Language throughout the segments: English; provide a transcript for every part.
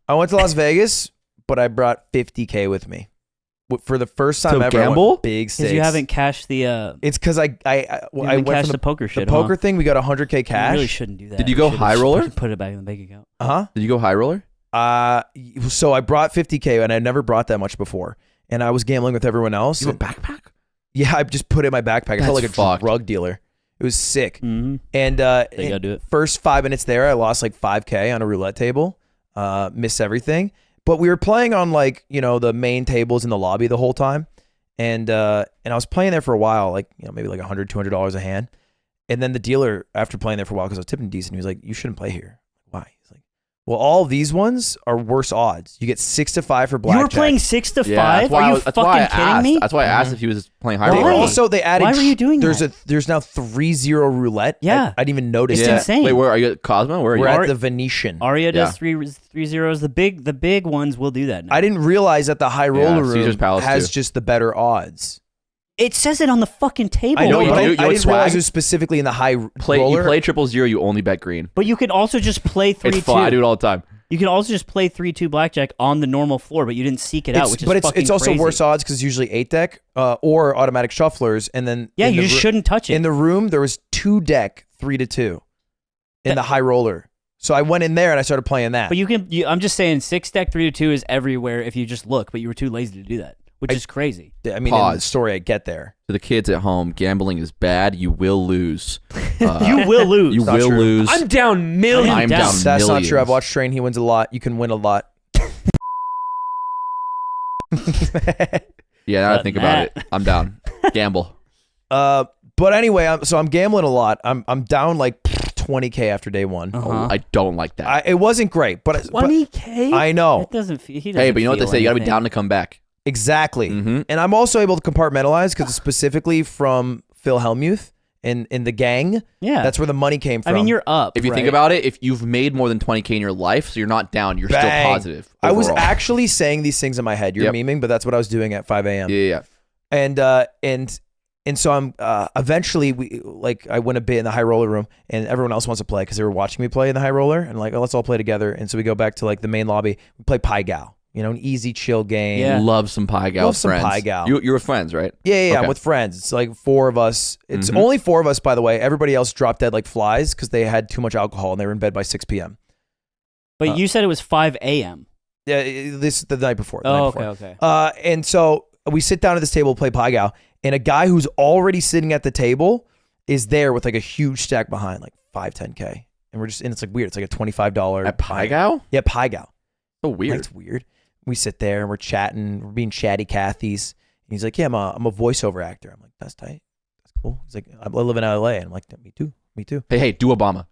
I went to Las Vegas, but I brought $50K with me for the first time ever. Gamble? I went big stakes. Because you haven't cashed the. It's because I went cashed from the poker shit. The poker thing. We got $100K cash. You really shouldn't do that. Did you go high roller? Put it back in the bank account. Did you go high roller? So I brought $50K, and I never brought that much before. And I was gambling with everyone else. You have a backpack? Yeah, I just put it in my backpack. I felt like a drug dealer. It was sick. Mm-hmm. And they gotta do it. First 5 minutes there, I lost like $5K on a roulette table. Missed everything. But we were playing on like, the main tables in the lobby the whole time. And I was playing there for a while, like, maybe like $100, $200 a hand. And then the dealer, after playing there for a while, because I was tipping decent, he was like, you shouldn't play here. Why? He's like, well, all these ones are worse odds. You get 6 to 5 for blackjack. You were playing 6 to 5? Yeah, Are you fucking kidding me? That's why I asked if he was playing high They roller. they added. Why were you doing there's that? There's now 3-0 roulette. Yeah. I didn't even notice It's that. insane. Wait, where are you at Cosmo? Where are We're you? at the Venetian. Aria does 3 zeros. The big ones will do that now. I didn't realize that the high roller Caesar's room Palace has too. just the better odds. It says it on the fucking table. I know, you but do? I You know didn't what's realize swag? it was specifically in the high You roller. play 000, you only bet green. But you could also just play 3-2. It's fun. I do it all the time. You can also just play 3-2 blackjack on the normal floor, but you didn't seek it out, which is but fucking it's also crazy. worse odds because it's usually 8 deck or automatic shufflers, and then Yeah, in you the just shouldn't touch it. In the room, there was 2 deck 3-2 in the high roller. So I went in there and I started playing that. But I'm just saying 6 deck 3-2 is everywhere if you just look, but you were too lazy to do that, which is crazy. I mean, in the story, I get there. To the kids at home, gambling is bad. You will lose. You will lose. You will lose. I'm down millions. I'm down That's not millions. true. I've watched Train. He wins a lot. You can win a lot. Yeah, now I think about it. I'm down. Gamble. But anyway, I'm gambling a lot. I'm down like 20K after day one. Uh-huh. I don't like that. It wasn't great, but 20K? I know. That doesn't feel, he Hey, doesn't but you know what they feel say? You gotta be anything. down to come back. Exactly. Mm-hmm. And I'm also able to compartmentalize because it's specifically from Phil Hellmuth in the gang. Yeah. That's where the money came from. I mean, you're up. If you think right? about it, if you've made more than 20K in your life, so you're not down, you're Bang. still positive. I was overall. actually saying these things in my head. You're memeing, but that's what I was doing at 5 a.m. Yeah. And so I'm eventually I went a bit in the high roller room, and everyone else wants to play because they were watching me play in the high roller, and like, oh, let's all play together. And so we go back to like the main lobby. We play Pai Gow, an easy chill game. Yeah. Love some Pai Gow Love with some friends. Pai Gow. You're with friends, right? Yeah, Okay. I'm with friends. It's like 4 of us. It's only 4 of us, by the way. Everybody else dropped dead like flies because they had too much alcohol and they were in bed by 6 p.m. But you said it was 5 a.m. Yeah, this the night before. Okay. And so we sit down at this table, play Pai Gow, and a guy who's already sitting at the table is there with like a huge stack behind, like 5-10K. And it's like weird. It's like a $25 At Pai Gow? Yeah, Pai Gow. So weird. It's weird. We sit there and we're chatting. We're being chatty Cathys. And he's like, yeah, I'm a voiceover actor. I'm like, that's tight. That's cool. He's like, I live in LA. And I'm like, me too. Hey, do Obama.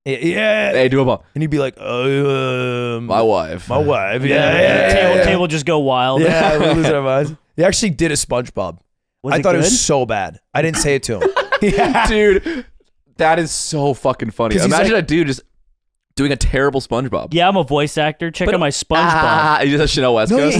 Yeah. Hey, do Obama. And he'd be like, My wife. Yeah. Table just go wild. Yeah, we lose our minds. He actually did a SpongeBob. Was I it thought good? it was so bad. I didn't say it to him. Yeah. Dude, that is so fucking funny. 'Cause he's Imagine like- a dude just doing a terrible SpongeBob. Yeah, I'm a voice actor. Check out my SpongeBob. He just has Chanel West No, Coast.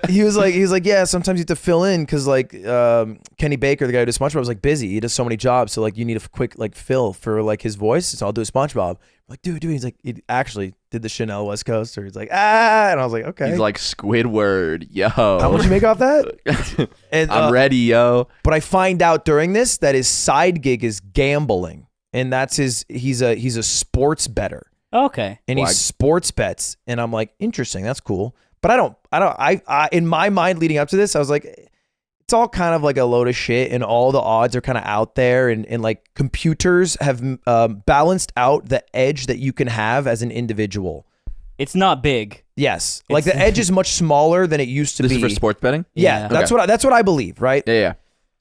he was like, he was like, yeah, sometimes you have to fill in because like Kenny Baker, the guy who does SpongeBob, was like busy. He does so many jobs, so like you need a quick like fill for like his voice. So I'll do a SpongeBob. I'm like, dude, he's like, he actually did the Chanel West Coast, or he's like, and I was like, okay. He's like Squidward, yo. How much you make off that? And I'm ready, yo. But I find out during this that his side gig is gambling, and that's he's a sports bettor. Okay. And he sports bets, and I'm like, interesting, that's cool. But I in my mind leading up to this, I was like, it's all kind of like a load of shit, and all the odds are kind of out there, and like computers have balanced out the edge that you can have as an individual. It's not big. Yes, like the edge is much smaller than it used to This be. is for sports betting? Yeah, Yeah. that's what I believe, right? Yeah.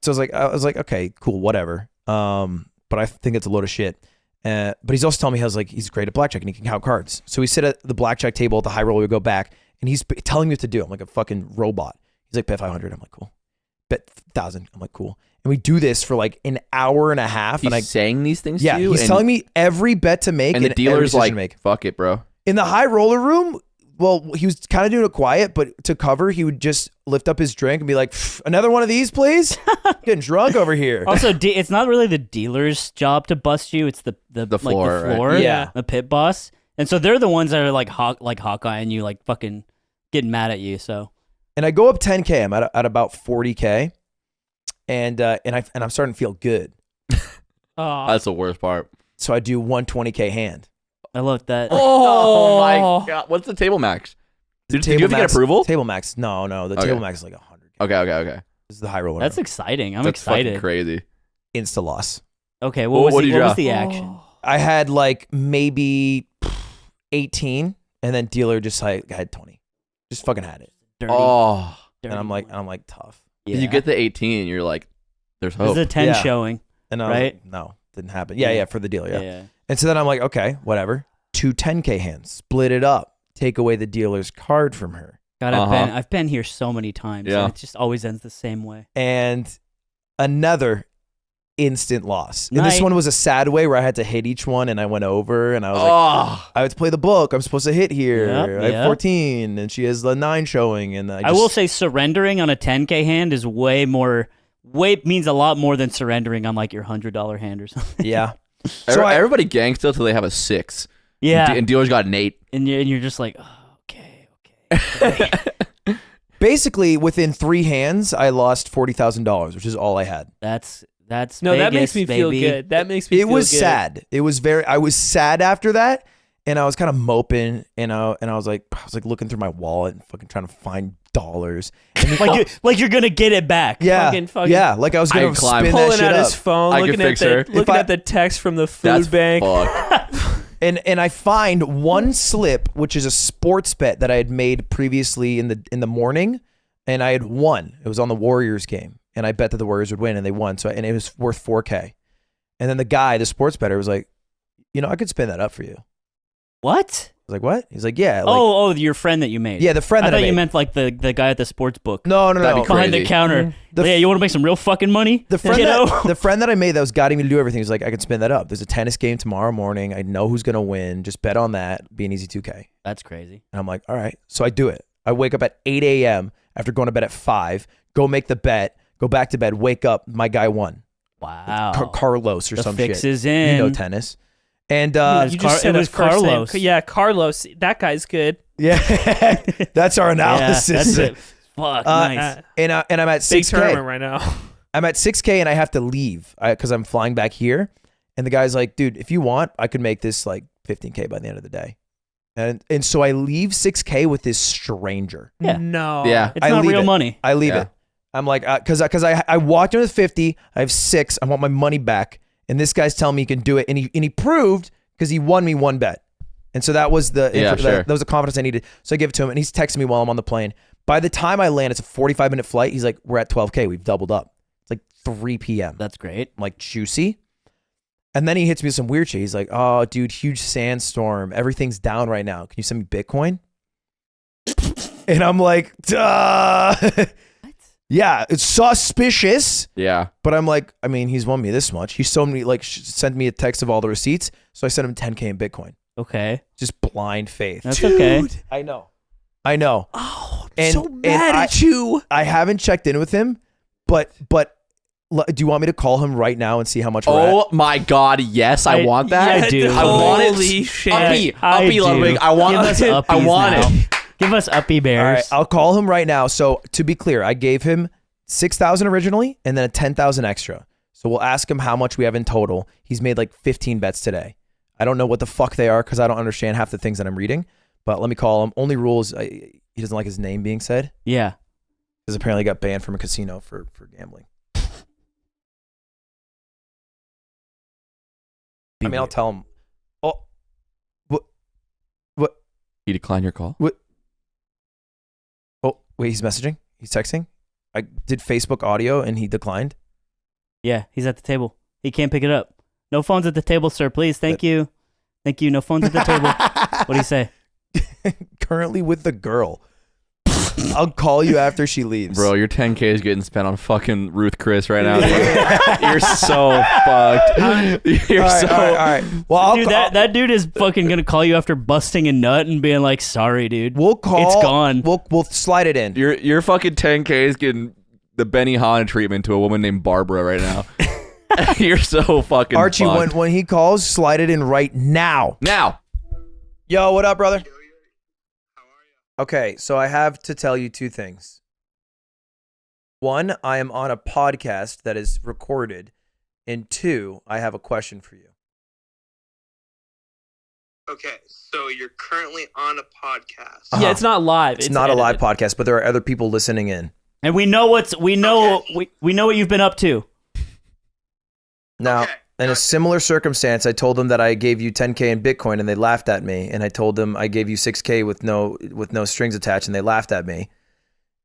So I was like, okay, cool, whatever. But I think it's a load of shit. But he's also telling me he's great at blackjack and he can count cards. So we sit at the blackjack table at the high roller, we go back, and he's telling me what to do. I'm like a fucking robot. He's like, bet 500. I'm like, cool. Bet 1,000. I'm like, cool. And we do this for like an hour and a half. He's saying these things yeah, to you? he's telling me every bet to make and the every dealer's decision like, to make. fuck it, bro. In the high roller room, well, he was kind of doing it quiet, but to cover, he would just lift up his drink and be like, another one of these, please? Getting drunk over here. Also, it's not really the dealer's job to bust you. It's the floor, like the floor, right? Yeah. the pit boss. And so they're the ones that are like Hawkeye and you like fucking getting mad at you. So And I go up 10K. I'm at about 40K, and I'm starting to feel good. That's the worst part. So I do 120K hand. I love that. Oh my god! What's the table max? Did you have to get approval? Table max? No. The table max is like 100. Okay. This is the high roller. That's exciting. I'm That's excited. fucking crazy. Insta loss. Okay, what was the action? I had like maybe 18, and then dealer just like had 20. Just fucking had it. Dirty. Oh, And I'm like tough. Yeah. you get the 18, you're like, there's hope. There's a 10 Yeah. showing. And I was like, no, didn't happen. Yeah, for the dealer. Yeah. And so then I'm like, okay, whatever. 2 10K hands, split it up, take away the dealer's card from her. God, I've been here so many times. Yeah. And it just always ends the same way. And another instant loss. And this one was a sad way where I had to hit each one, and I went over, and I was like, I had to play the book. I'm supposed to hit here. I have 14, and she has the 9 showing. And I will say surrendering on a 10K hand is means a lot more than surrendering on like your $100 hand or something. Yeah. So everybody gangs still till they have a 6. Yeah. And dealer's got an 8. And you're just like, oh, okay. Basically, within 3 hands, I lost $40,000, which is all I had. That's no, Vegas, that makes me feel baby. good. That makes me feel good. It was sad. I was sad after that, and I was kind of moping, and I was like looking through my wallet and fucking trying to find dollars. And like you're gonna get it back. yeah, Fucking yeah, like I was gonna spin that pulling shit out up. his phone, I looking could fix her. at the text from the food bank. Fuck. And I find one slip, which is a sports bet that I had made previously in the morning, and I had won. It was on the Warriors game, and I bet that the Warriors would win, and they won. So and it was worth 4K. And then the sports bettor, was like, I could spin that up for you. What? I was like, what? He's like, yeah. Like, your friend that you made. Yeah, the friend that I thought made. you meant like the guy at the sports book. No. That'd be Behind crazy. the counter. Yeah, you want to make some real fucking money? The friend that I made that was guiding me to do everything was like, I could spin that up. There's a tennis game tomorrow morning. I know who's going to win. Just bet on that. Be an easy 2K. That's crazy. And I'm like, all right. So I do it. I wake up at 8 a.m. after going to bed at 5, go make the bet, go back to bed, wake up. My guy won. Wow. Carlos or some fix shit. is in. You know tennis. And You just said it was first name. Carlos. Yeah, Carlos. That guy's good. yeah, that's our analysis. Yeah, that's it. Fuck, nice. And I'm at Big 6K. tournament right now. I'm at 6K and I have to leave because I'm flying back here. And the guy's like, dude, if you want, I could make this like 15K by the end of the day. And so I leave 6K with this stranger. Yeah. No. Yeah. It's not real money. I leave Yeah. it. I'm like, because I walked in with 50. I have 6. I want my money back. And this guy's telling me he can do it. And he proved because he won me 1 bet. And so that was that was the confidence I needed. So I give it to him, and he's texting me while I'm on the plane. By the time I land, it's a 45-minute flight. He's like, we're at 12K. We've doubled up. It's like 3 p.m. That's great. I'm like, juicy. And then he hits me with some weird shit. He's like, oh, dude, huge sandstorm. Everything's down right now. Can you send me Bitcoin? And I'm like, duh. What? Yeah, it's suspicious. Yeah. But I'm like, I mean, he's won me this much. He showed me, like, sent me a text of all the receipts. So I sent him 10K in Bitcoin. Okay. Just blind faith. That's Dude, okay. I know. Oh, And- so mad at you. I haven't checked in with him, but do you want me to call him right now and see how much we're Oh my god, yes, I want that. Yeah, I do. I want it. Holy shit. Uppy Ludwig. I want Give us it. I uppies want now. it. Give us uppy bears. All right, I'll call him right now. So to be clear, I gave him 6,000 originally and then a 10,000 extra. So we'll ask him how much we have in total. He's made like 15 bets today. I don't know what the fuck they are because I don't understand half the things that I'm reading. But let me call him. Only rules, he doesn't like his name being said. Yeah. Because apparently he got banned from a casino for gambling. I mean, I'll tell him. Oh, what? He declined your call? Oh, wait, he's messaging? He's texting? I did Facebook audio and he declined. Yeah, he's at the table. He can't pick it up. No phones at the table, sir, please. Thank you. Thank you. No phones at the table. What do you say? Currently with the girl. I'll call you after she leaves. Bro, your 10K is getting spent on fucking Ruth Chris right now. You're so fucked. You're all right. Well, Dude, that dude is fucking gonna call you after busting a nut and being like, sorry, dude. we'll call. It's gone. We'll slide it in. your fucking 10K is getting the Benny Hanna treatment to a woman named Barbara right now. You're so fucking Archie, fucked. when he calls, slide it in right now. Now. Yo, what up, brother? How are you? Okay, so I have to tell you two things. One, I am on a podcast that is recorded. And two, I have a question for you. Okay, so you're currently on a podcast. Uh-huh. Yeah, it's not live. It's not a live podcast, but there are other people listening in. And we know what you've been up to. Now, Okay, in a gotcha. similar circumstance, I told them that I gave you 10K in Bitcoin and they laughed at me. And I told them I gave you 6K with no strings attached and they laughed at me.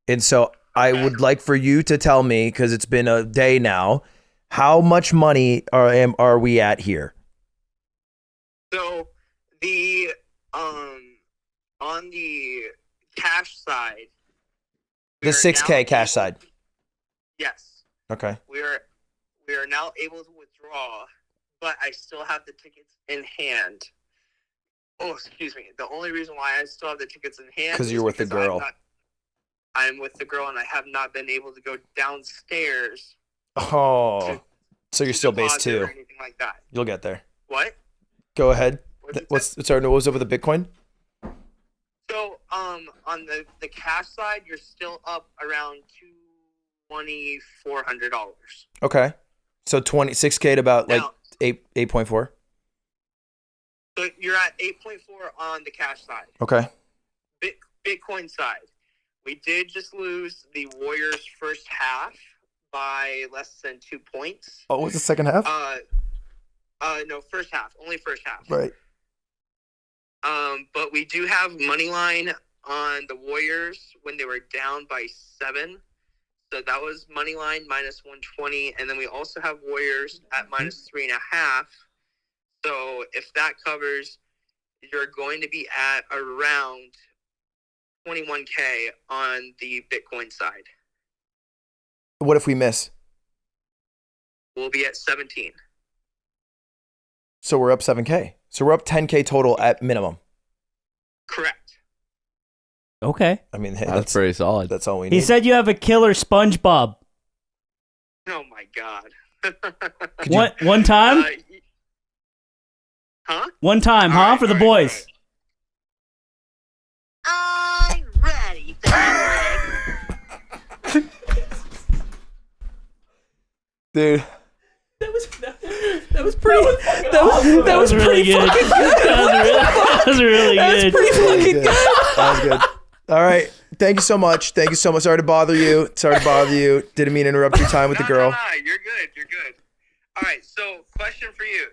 And so I would like for you to tell me, because it's been a day now, how much money are we at here? So the on the cash side, The we are 6K now cash able- side. Yes, Okay. we are now able to withdraw, but I still have the tickets in hand. Oh, excuse me. The only reason why I still have the tickets in hand 'Cause is you're with the because girl. I'm with the girl, and I have not been able to go downstairs. Oh, so you're still base deposit or 2. anything like that. You'll get there. What? Go ahead. What's What was over the Bitcoin? So, on the cash side, you're still up around $2,400. Okay. So 6K to about like Now, 8.4. so you're at 8.4 on the cash side. Okay. Bitcoin side, we did just lose the Warriors first half by less than 2 points. Oh, what was the second half? No, first half, only first half. Right. But we do have money line on the Warriors when they were down by 7. So that was money line minus 120, and then we also have Warriors at minus 3.5. So if that covers, you're going to be at around 21K on the Bitcoin side. What if we miss? We'll be at 17. So we're up 7K. So we're up 10K total at minimum. Correct. Okay. I mean, hey, That's pretty solid. that's all we need. He said you have a killer SpongeBob. Oh my God. One time? Huh? One time, All huh? right, For the all right, boys. I'm ready. Dude. That was pretty. That was really pretty good. fucking good. That was really good. Pretty fucking good. That was good. All right. Thank you so much. Thank you so much. Sorry to bother you. Didn't mean to interrupt your time with the girl. No, you're good. You're good. All right. So, question for you.